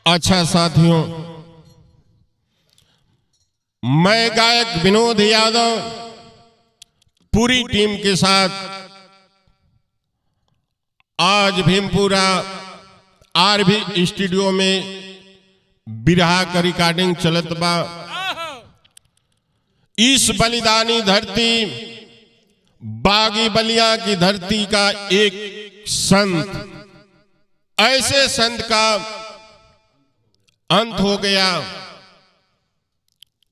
अच्छा साथियों, मैं गायक विनोद यादव पूरी टीम के साथ आज भीमपुरा आरभी स्टूडियो में बिरहा का रिकॉर्डिंग चलत बा। इस बलिदानी धरती बागी बलिया की धरती का एक संत, ऐसे संत का अंत हो गया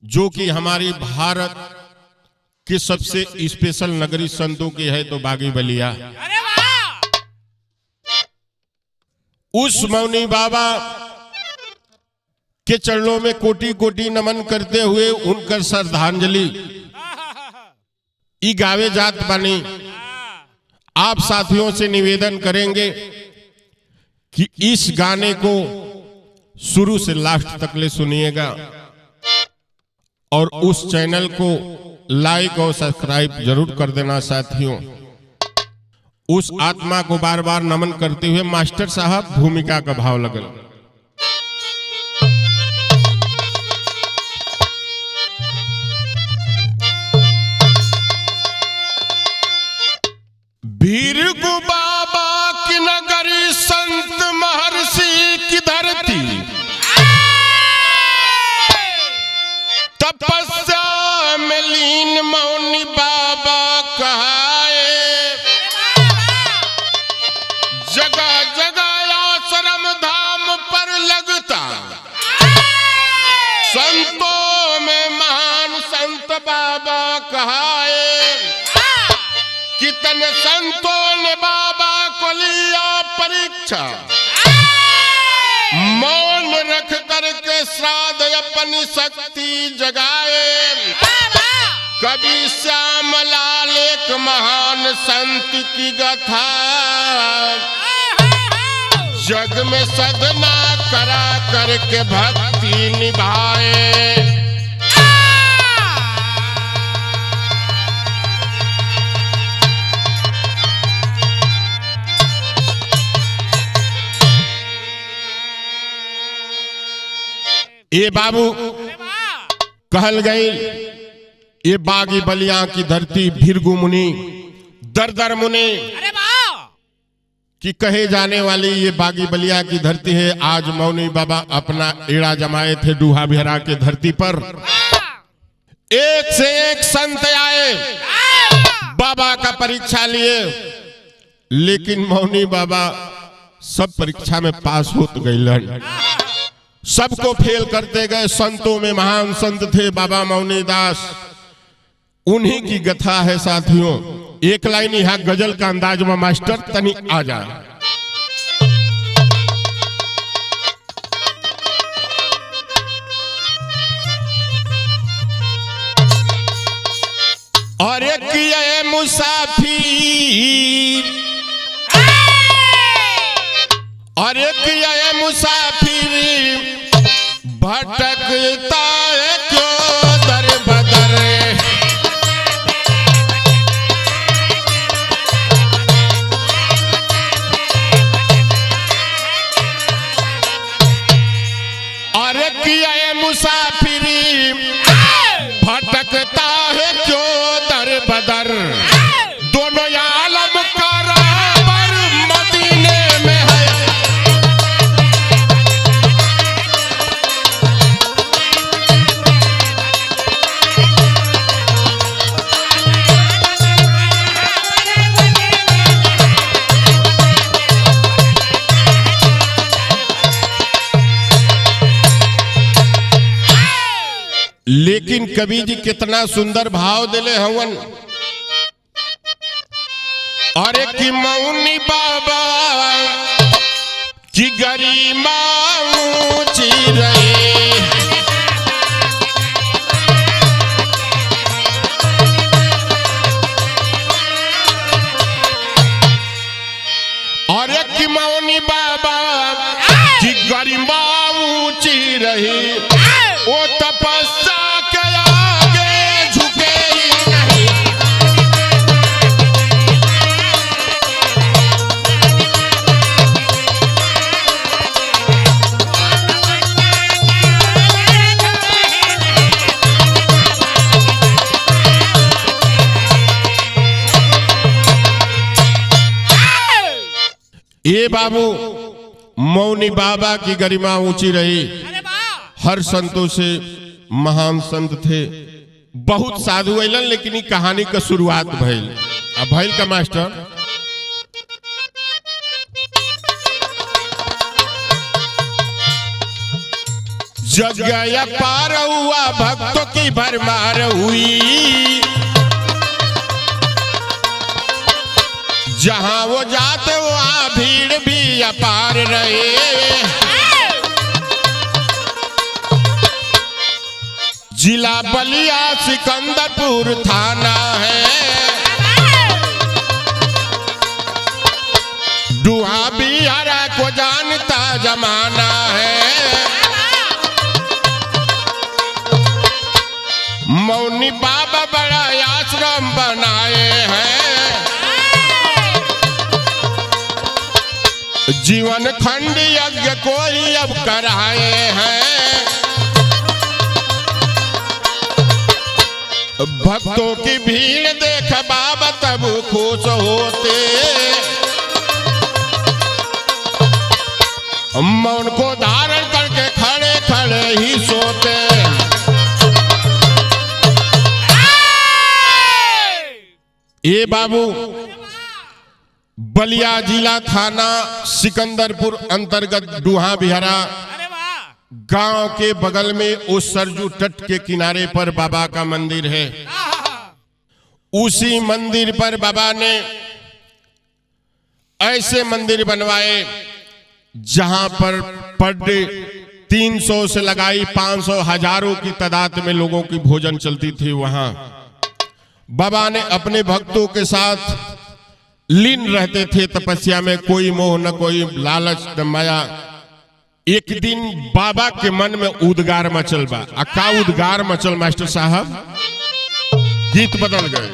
जो कि हमारी भारत की सबसे स्पेशल नगरी संतों की है तो बागी बलिया। उस मौनी बाबा के चरणों में कोटि कोटि नमन करते हुए उनकर श्रद्धांजलि ई गावे जात बनी। आप साथियों से निवेदन करेंगे कि इस गाने को शुरू से लास्ट तक ले सुनिएगा और उस चैनल को लाइक और सब्सक्राइब जरूर कर देना साथियों। उस आत्मा को बार बार नमन करते हुए मास्टर साहब भूमिका का भाव लगल। भीरगु बाबा की नगरी संत महर्षि की धरती, तपस्या में लीन मौनी बाबा कहाए। जगह जगह आश्रम धाम पर लगता, संतों में महान संत बाबा कहाए। कितने संतों ने बाबा को लिया परीक्षा, मौन रख करके श्राद्ध अपनी शक्ति जगाए। कभी श्यामलाल एक महान संत की गाथा, जग में साधना करा करके भक्ति निभाए। ये बाबू कहल गई, ये बागी बलिया की धरती भीरगु मुनि दर दर मुनि की कहे जाने वाली ये बागी बलिया की धरती है। आज मौनी बाबा अपना एड़ा जमाए थे डूहा बिहरा के धरती पर। एक से एक संत आए बाबा का परीक्षा लिए, लेकिन मौनी बाबा सब परीक्षा में पास होते गए, सबको फेल करते गए। संतों में महान संत थे बाबा मौनी दास, उन्हीं की कथा है साथियों। एक लाइन यहां गजल का अंदाज में मास्टर तनी आ जाए। और एक ये मुसाफिर, और एक ये मुसाफिर भटकता है क्यों दर बदर। और किया ये मुसाफिर भटकता है क्यों दर बदर। दोनों आलम का रहबर मदीने में है। लेकिन कवि जी कितना सुंदर भाव दिले हवन। और कि मौनी बाबा की गरिमा ऊंची रहे। और कि मौनी बाबा की गरिमा ऊंची रही। वो तपस्या के आगे झुके ही नहीं। बाबू मौनी बाबा की गरिमा ऊंची रही, हर संतों से महान संत थे, बहुत साधु अलन, लेकिन ये कहानी का शुरुआत भइल। अब भइल का मास्टर जग गया पार हुआ, भक्तों की भरमार हुई, जहां वो जाते वहां भीड़ भी अपार रहे। जिला बलिया सिकंदरपुर थाना है, डुहा बिहारा को जानता जमाना है। मौनी बाबा बड़ा आश्रम बनाए हैं, जीवन खंड यज्ञ कोई अब कराए हैं। भक्तों की भीड़ देख बाबा तब खुश होते, मौन को धारण करके खड़े खड़े ही सोते। ये बाबू बलिया जिला थाना सिकंदरपुर अंतर्गत डुहा बिहारा गांव के बगल में उस सरजू तट के किनारे पर बाबा का मंदिर है। उसी मंदिर पर बाबा ने ऐसे मंदिर बनवाए जहां पर पर डे 300 से लगाई 500 हजारों की तादाद में लोगों की भोजन चलती थी। वहां बाबा ने अपने भक्तों के साथ लीन रहते थे तपस्या में, कोई मोह न कोई लालच न माया। एक दिन बाबा के मन में उद्गार मचल बा। का उद्गार मचल मास्टर साहब? गीत बदल गए।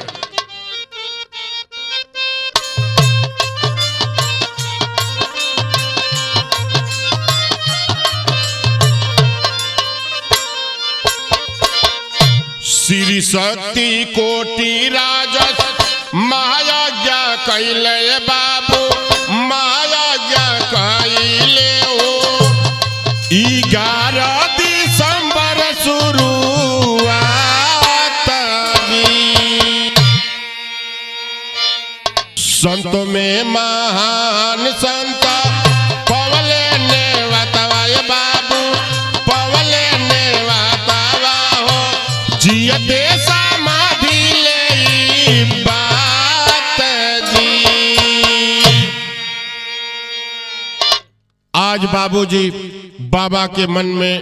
श्री शक्ति कोटि राजस महायज्ञ कैले बाबू, महायज्ञ कैले हो 11 दिसंबर शुरुआत जी। संतों में महान संत पवले ने वतवाए बाबू, पवले ने वतवा हो जियते समाधि ले बात जी। आज बाबूजी बाबा के मन में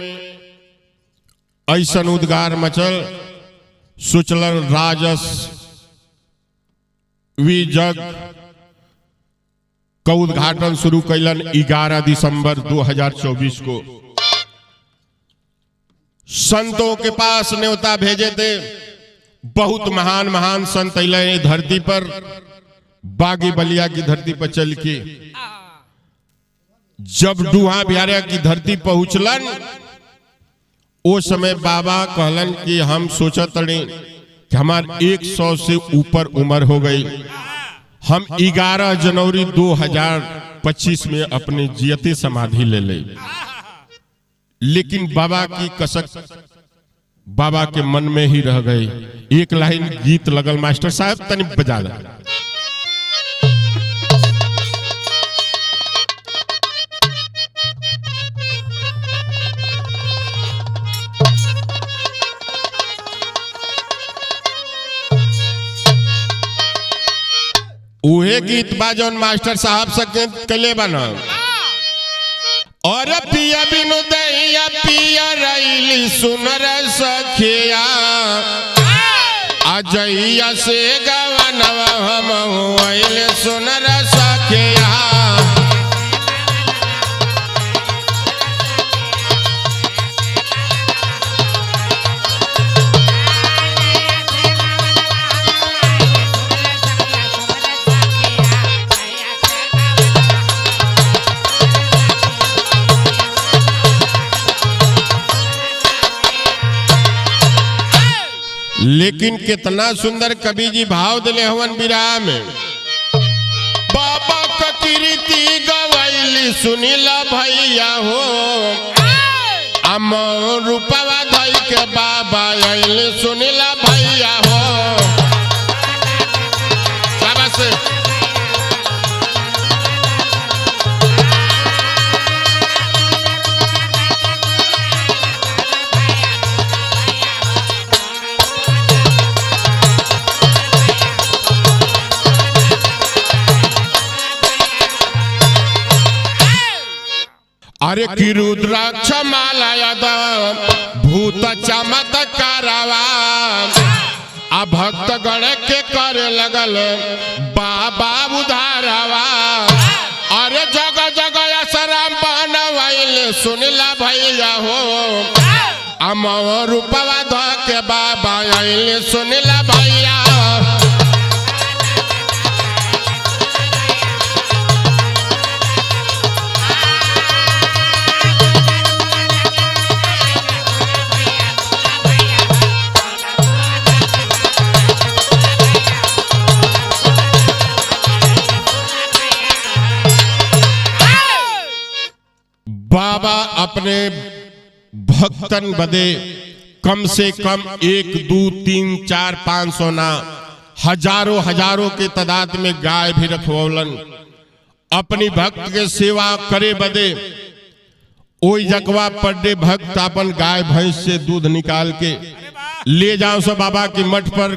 ऐसन उद्गार मचल, सुचलन राजस विजग का उद्घाटन शुरू कैलन 11 दिसंबर 2024 को। संतों के पास न्योता भेजे थे, बहुत महान महान संत अइले धरती पर, बागी बलिया की धरती पर चल के। जब डुहा बिहारा की धरती पहुंचलन, वो समय बाबा कहलन कि हम सोचत रहे कि हमार 100 से ऊपर उम्र हो गई, हम 11 जनवरी 2025 में अपने जियते समाधि ले ले। लेकिन बाबा की कसक बाबा के मन में ही रह गई। एक लाइन गीत लगल मास्टर साहब, तनी बजा दे। उहे गीत बाजन मास्टर साहब सके कले बना। और पिया बिनु दैया पिया रैली सुनर सखिया, अजैया से गवनवा हम आइल सुनर सखिया। लेकिन कितना सुंदर कवि जी भाव दिले हवन विराह में। बाबा का कीर्ति गवई आइली सुनीला भैया हो अमर रूपवा धई के बाबा आइली सुनीला भैया हो शाबाश। अरे कि रुद्राक्ष माला भूत चमत्कारवा आ भक्त गण के करे लगल बाबा उधारवा। अरे जगह जगह आश्रम बनवाइल सुनला भैया हो अमर रूपवा ध के बाबा आइल सुनला भैया। बाबा अपने भक्तन बदे कम से कम 1 2 3 4 500 ना हजारों के तादाद में गाय भी रखवलन अपनी भक्त के सेवा करे बदे। ओई जगवा पर दे भक्त अपन गाय भैंस से दूध निकाल के ले जाओ सब बाबा की मठ पर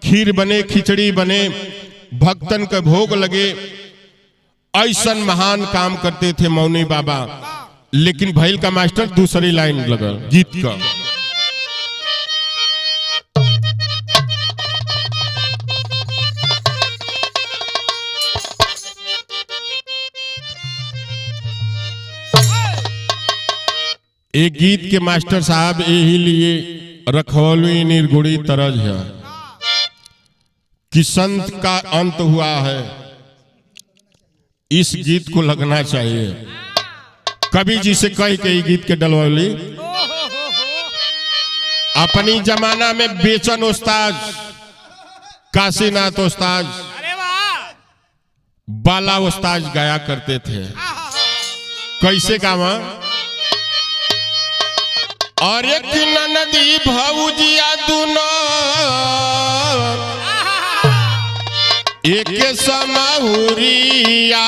खीर बने खिचड़ी बने भक्तन का भोग लगे। ऐसा महान काम करते थे मौनी बाबा। लेकिन भैल का मास्टर दूसरी लाइन लगा गीत का। एक गीत के मास्टर साहब यही लिए रखवाली निर्गुणी तरज है कि संत का अंत हुआ है। इस गीत को लगना चाहिए। कवि जी से कह के गीत के डलवली अपनी जमाना में बेचन उस्ताद काशीनाथ उस्ताद बाला उस्ताद गाया करते थे। कैसे गावा? और एक नदी भौजिया दुनो एक समहुरिया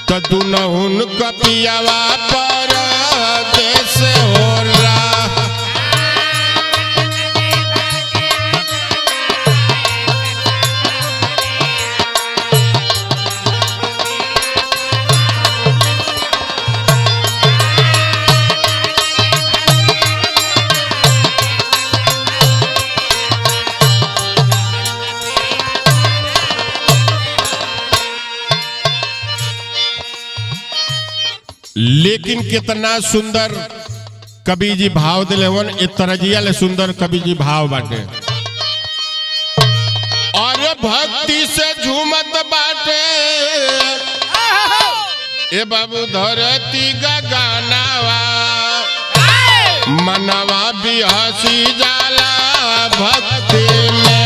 तो दुनहुन कपियावा पर देश हो रहा। लेकिन कितना सुंदर कवि जी भाव दिलेवन तरजिया ले सुंदर कवि जी भाव बाटे। और भक्ति से झूमत बाटे ए बाबू धरती गगनवा मनवा भी हंसी जाला भक्ति में।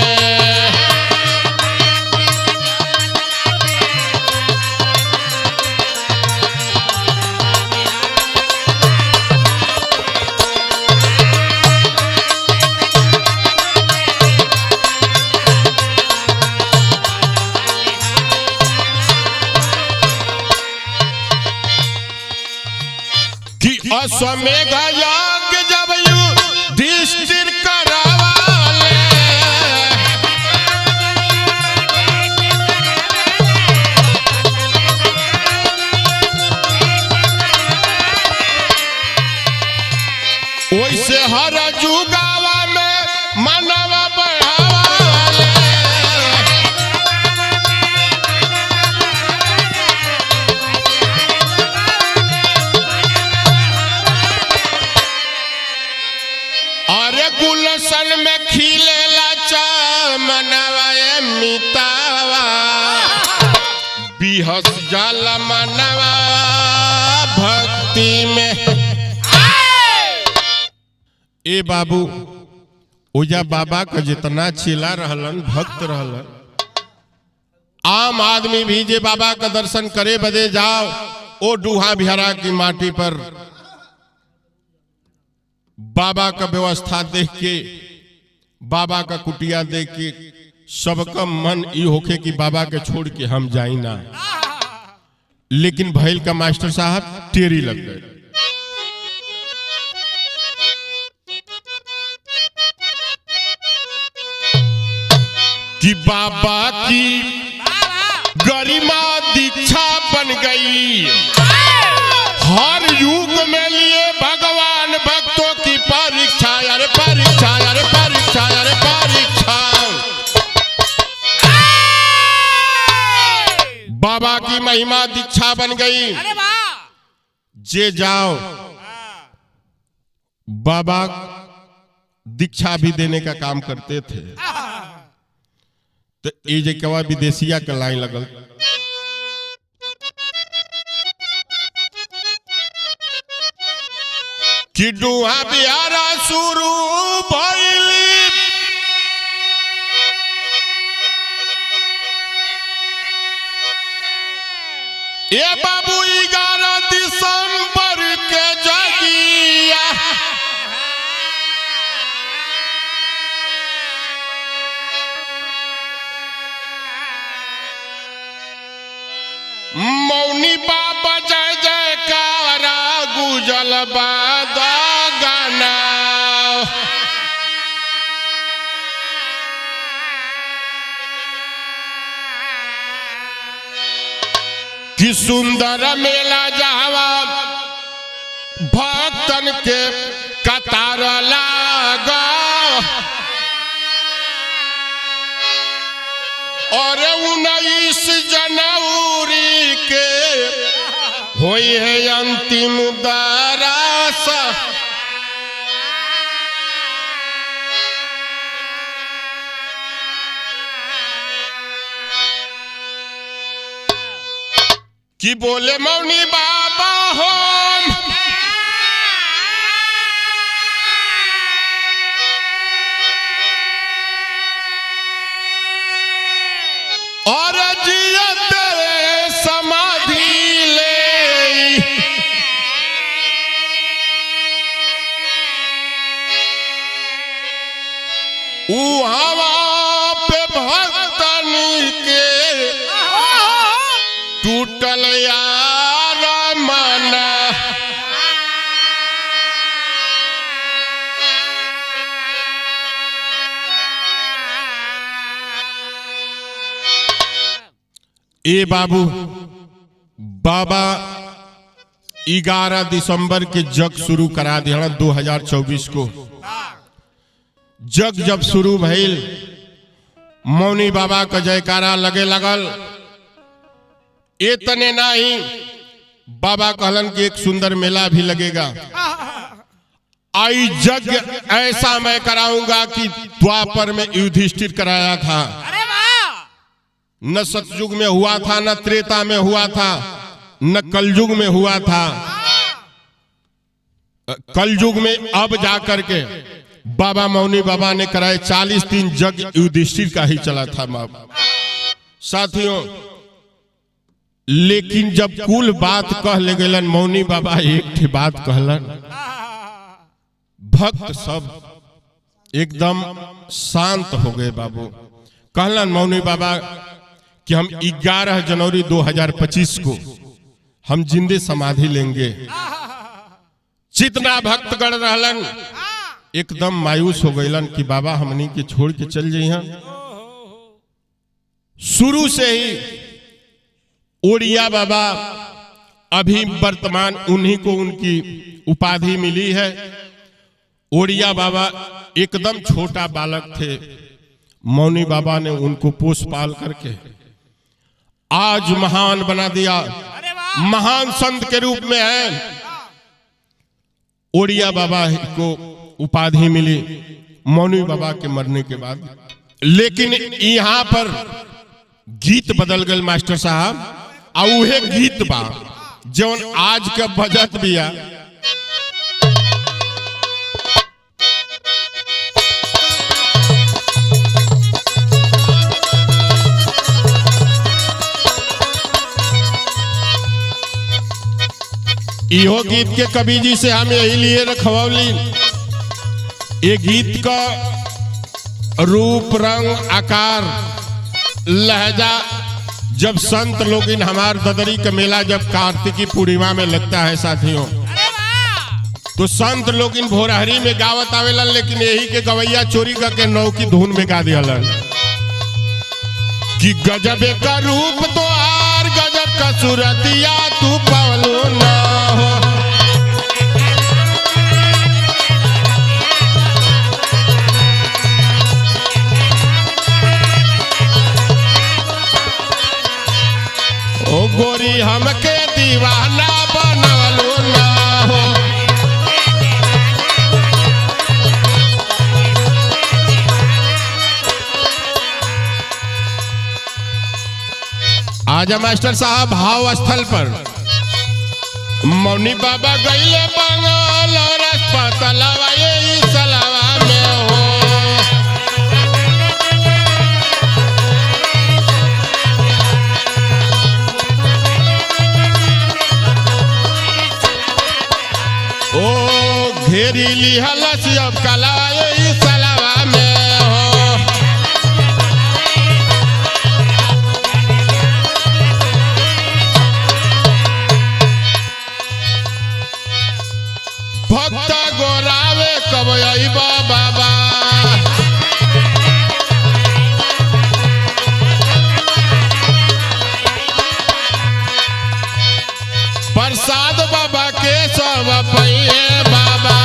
अश्वमेध यज्ञ जब युधिष्ठिर करावाले वैसे हर जुगावा में मनवा बढ़ावाले। गुलशन में खिलेला चमनवा मितावा बिहस जल मनवा भक्ति में। ए बाबू ओजा बाबा का जितना चिल्ला रहलन भक्त रहलन आम आदमी भी जे बाबा का दर्शन करे बदे जाओ, ओ डूहा बिहारा की माटी पर बाबा का व्यवस्था देख के, बाबा का कुटिया देख के सबका मन ई होके कि बाबा के छोड़ के हम जाई ना, लेकिन भैल का मास्टर साहब टेरी लग गए। कि बाबा की गरिमा दीक्षा बन गई, हर युग में लिए भगवान भक्तों की परीक्षा, अरे परीक्षा, अरे परीक्षा, अरे परीक्षा। बाबा की महिमा दीक्षा बन गई। जे जाओ बाबा दीक्षा भी देने का काम करते थे। तो ये जे कवा विदेशिया का लाइन लगल, कि डूहा बिहारा शुरू भइली, ए बाबू 11 दिसंबर के जगिया, मौनी बाबा जय जयकारा गुजल बादा गाना। कि सुंदर मेला जहवा भक्तन के कतार लागा, और 19 जनवरी के होई है अंतिम दरास। कि बोले मौनी बाबा होम, और जियत समाधि ले, हवा पे भक्तन के टूटल यार मना। ए बाबू बाबा 11 दिसंबर के जग शुरू करा दिया 2024 को। जग जब शुरू भइल, मौनी बाबा का जयकारा लगे लगल। इतने नहीं, बाबा कहलन कि एक सुंदर मेला भी लगेगा। आई जग ऐसा मैं कराऊंगा कि द्वापर में युधिष्ठिर कराया था, न सतयुग में हुआ था, न त्रेता में हुआ था, न कलयुग में हुआ था। कलयुग में अब जाकर के बाबा मौनी बाबा ने कराए। 40 दिन जग युधिष्ठिर का ही चला था साथियों। लेकिन जब कुल बात कह ले गलन, मौनी बाबा एक ठे बात कहलन। भक्त सब एकदम शांत हो गए बाबू। कहलन मौनी बाबा कि हम 11 जनवरी 2025 को हम जिंदे समाधि लेंगे। जितना भक्तगण रहलन एकदम मायूस हो गईलन कि बाबा हमनी के छोड़ के चल जाइए। शुरू से ही ओडिया बाबा, अभी वर्तमान उन्हीं को उनकी उपाधि मिली है। ओडिया बाबा एकदम छोटा बालक थे, मौनी बाबा ने उनको पोस पाल करके आज महान बना दिया, महान संत के रूप में है। ओडिया बाबा को उपाधि मिली मौनी बाबा के मरने के बाद। लेकिन यहाँ पर गीत बदल गए मास्टर साहब, और उहे गीत बा जौन आज का बजत बिया। इहो गीत के कवि जी से हम यही लिए रखवली। ये गीत का रूप रंग आकार लहजा जब संत लोग इन हमार ददरी का मेला जब कार्तिकी पूर्णिमा में लगता है साथियों, तो संत लोग इन भोरहरी में गावत आवेलन, लेकिन यही के गवैया चोरी करके नौ की धुन में गा दियालन कि गजब का रूप तो आर गजब का सूरतिया तू पवलो ना हो। ओ गोरी हमके दीवाना बनवलो ना हो। आजा मास्टर साहब भाव स्थल पर मौनी बाबा गईले बंगाल और अस्पतालवा ये सलावा में हो। ओ घेरी लिहलस अब कला ये सलावा में हो। भक्त गोरावे कब आइबा बाबा, प्रसाद बाबा के सब पइए बाबा।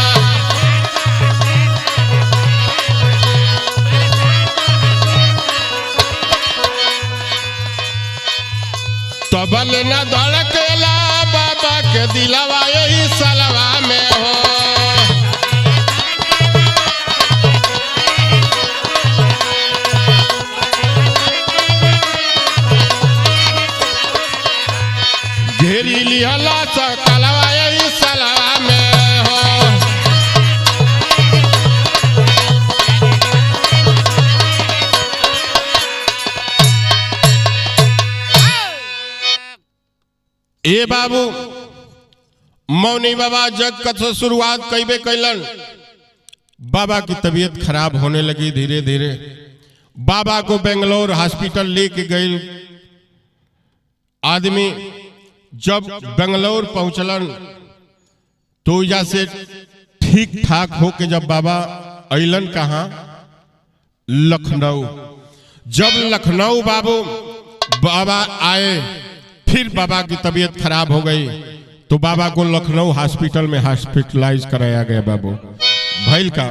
तबल न धड़केला बाबा के दिलवा यही सलवा में हो। घेरी लिहला सकलवा यही सलवा में हो। ए बाबू मौनी बाबा जग कथ शुरुआत कैबे कैलन। बाबा की तबीयत खराब होने लगी धीरे धीरे। बाबा को बेंगलोर हॉस्पिटल लेके गए आदमी। जब बेंगलोर पहुंचलन तो यहाँ से ठीक ठाक होके जब बाबा अइलन कहाँ, लखनऊ। जब लखनऊ बाबा आए, फिर बाबा की तबीयत खराब हो गई तो बाबा को लखनऊ हॉस्पिटल में हॉस्पिटलाइज कराया गया। बाबू भैल का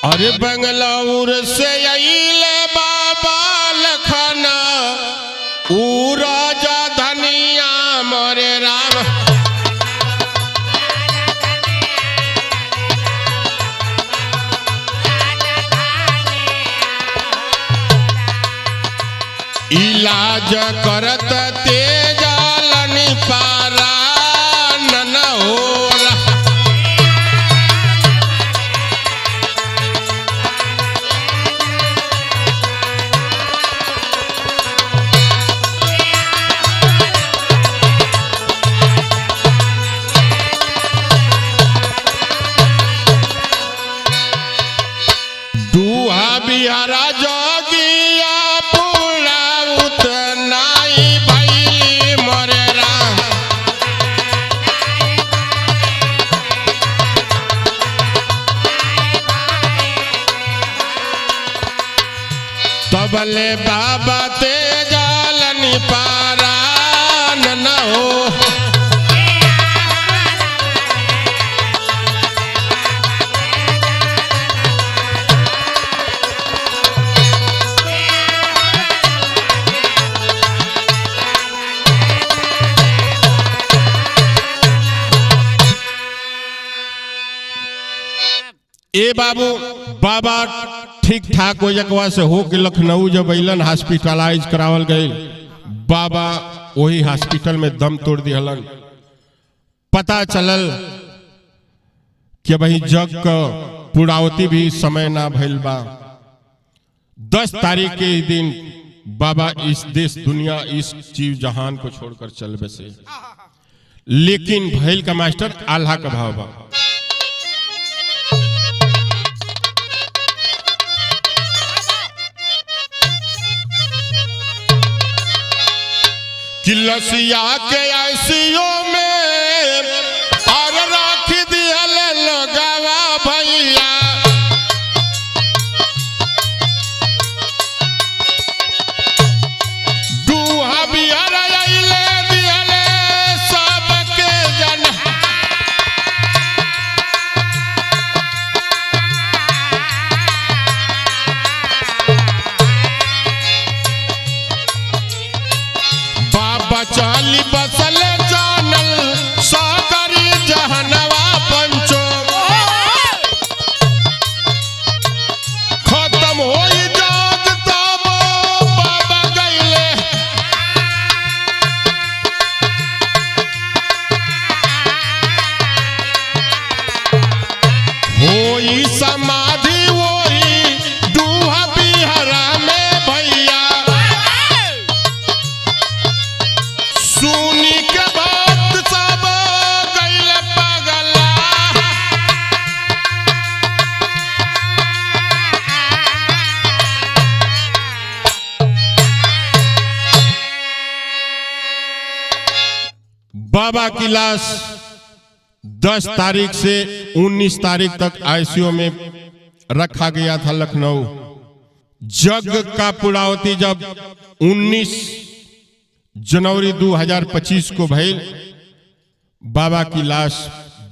अरे बेंगलौर से अइले बाबा लखनऊ राजा धनिया मोरे राम। इलाज करत तेजालनी पारा न हो। दूहा बिहारा जोगिया पूरा उतनाई भाई मोरे राम। तबले बाबा तेजालनी पारा न हो। ए बाबू बाबा ठीक ठाक हो जगवा से हो के लखनऊ जब अइलन हॉस्पिटलाइज करावल गए। बाबा वही हॉस्पिटल में दम तोड़ दिहलन। पता चलल कि भाई जग का पुरावती भी समय ना भइल बा। 10 तारीख के दिन बाबा इस देश दुनिया इस जीव जहान को छोड़कर चल बसे, लेकिन भइल का मास्टर आल्हा का भाव बा। कि लसिया के आईसीयू में और रख दियल लगावा भैया, दूहा बिहार अइले दियल सबके जन। चाली बसल जानल सागरी जहनवा पंचो, खत्म होई जाग तब बाबा गइले। होई समाधि वही दूहा बिहरा में भैया, सुनी के बात सब गइल पगला। बाबा की लाश 10 तारीख से 19 तारीख तक आईसीयू में रखा गया था लखनऊ। जग का पुरावती जब 19 जनवरी 2025 को भइल, बाबा की लाश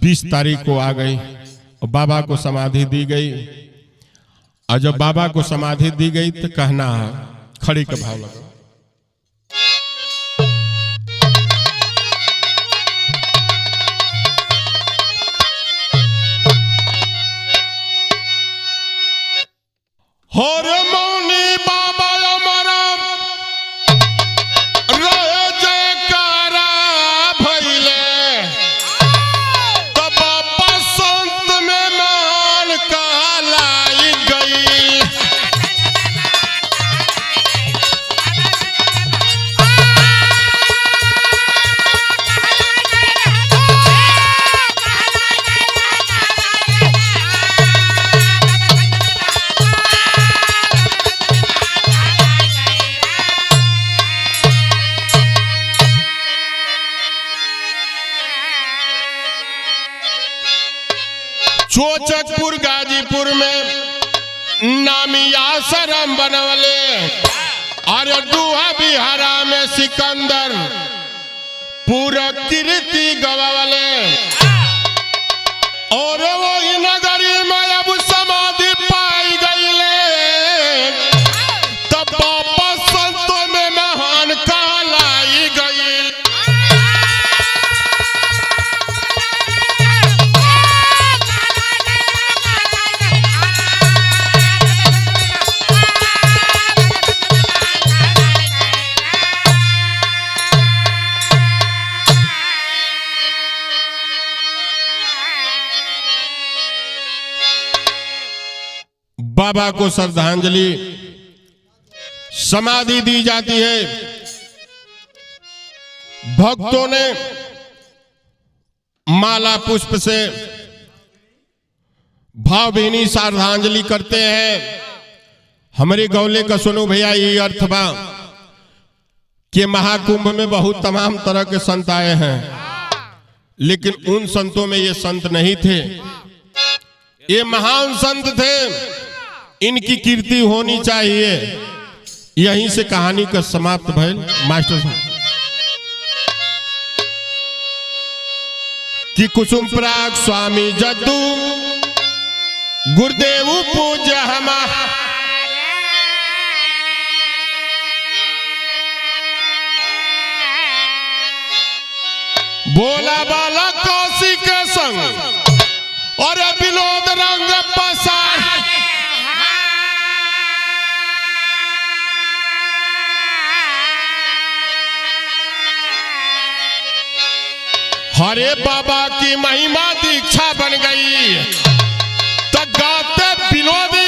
20 तारीख को आ गई और बाबा को समाधि दी गई। और जब बाबा को समाधि दी गई तो कहना है खड़ी का भाव लगा। हर मौनी बाबा हमारा चोचकपुर गाजीपुर में नामी आश्रम बनवले, और दूहा बिहारा में सिकंदर पूरा कीर्ति गवावले। और वही नगरी में अब समाधि पाई गईले, तब वापस संतों में महान कहलाई गई। बाबा को श्रद्धांजलि समाधि दी जाती है। भक्तों ने माला पुष्प से भावभीनी श्रद्धांजलि करते हैं। हमारे गौले का सुनो भैया, ये अर्थ बा कि महाकुंभ में बहुत तमाम तरह के संत आए हैं, लेकिन उन संतों में ये संत नहीं थे। ये महान संत थे, इनकी कीर्ति होनी चाहिए। यहीं से कहानी का समाप्त भइल मास्टर साहब कि कुसुम प्राग स्वामी जद्दू गुरुदेव पूज्य हमारा। बोला बाला काशी के संग और विनोद रंग पसार। हरे बाबा की महिमा दीक्षा बन गई तो विनोद